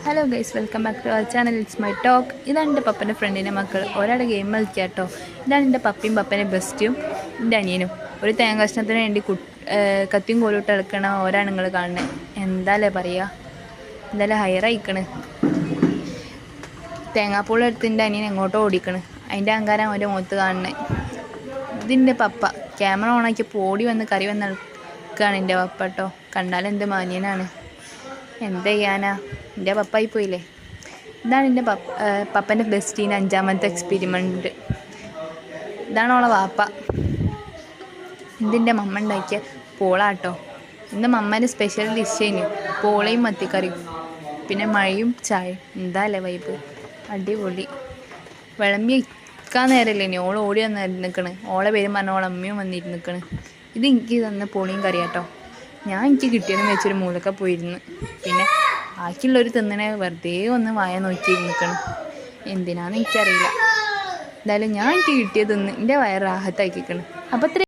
Hello guys, welcome back to our channel. It's my talk. ഇതാണ് എൻ്റെ പപ്പൻ്റെ ഫ്രണ്ടിൻ്റെ മക്കൾ. ഒരാളുടെ ഗെയിം കളിക്കുക കേട്ടോ. ഇതാണ് എൻ്റെ പപ്പയും പപ്പൻ്റെ ബെസ്റ്റും എൻ്റെ അനിയനും. ഒരു തേങ്ങ കഷ്ണത്തിന് വേണ്ടി കത്തിയും കോലിട്ട് ഇളക്കണ ഓരാണ് നിങ്ങൾ കാണുന്നത്. എന്താല്ലേ പറയുക, എന്തായാലും ഹയറായിക്കണ്. തേങ്ങാപ്പൂളെടുത്ത് എൻ്റെ അനിയൻ എങ്ങോട്ടോ ഓടിക്കണ്. അതിൻ്റെ അഹങ്കാരം അവൻ്റെ മുഖത്ത് കാണുന്നത്. ഇതിൻ്റെ പപ്പ ക്യാമറ ഓണാക്കി ഓടി വന്ന് കറി വന്ന് ഇളക്കുകയാണ് എൻ്റെ പപ്പ കേട്ടോ. കണ്ടാലെന്ത് മാന്യനാണ്. എന്ത് ചെയ്യാനാ, എൻ്റെ പപ്പായി പോയില്ലേ. ഇതാണ് എൻ്റെ പപ്പൻ്റെ ബെസ്റ്റീൻ്റെ 5ാമത്തെ എക്സ്പെരിമെൻറ്റ്. ഇതാണ് അവളെ വാപ്പ. ഇതിൻ്റെ മമ്മ ഉണ്ടാക്കിയ പോളാട്ടോ. ഇന്ന് മമ്മേൻ്റെ സ്പെഷ്യൽ ഡിഷേന് പോളയും മത്തിക്കറിയും, പിന്നെ മഴയും ചായയും. എന്താല്ലേ വൈബ്, അടിപൊളി. വിളമ്പി ഇരിക്കാൻ നേരമല്ലേ ഇനി ഓൾ ഓടി വന്നിരുന്നിക്കണ്. ഓളെ പേരും പറഞ്ഞ ഓളെ അമ്മയും വന്നിരുന്നിക്കണ്. ഇത് എനിക്ക് തന്ന പോളിയും കറിയാട്ടോ. എനിക്ക് കിട്ടിയതെന്ന് വെച്ചൊരു മൂലക്ക പോയിരുന്നു. പിന്നെ ബാക്കിയുള്ളവർ തിന്നണേ വെറുതെ ഒന്ന് വായ നോക്കിയിരുന്നിക്കണം. എന്തിനാന്ന് എനിക്കറിയില്ല. എന്തായാലും എനിക്ക് കിട്ടിയത് തിന്ന് എൻ്റെ വയറ് റാഹത്താക്കിക്കണം. അപ്പം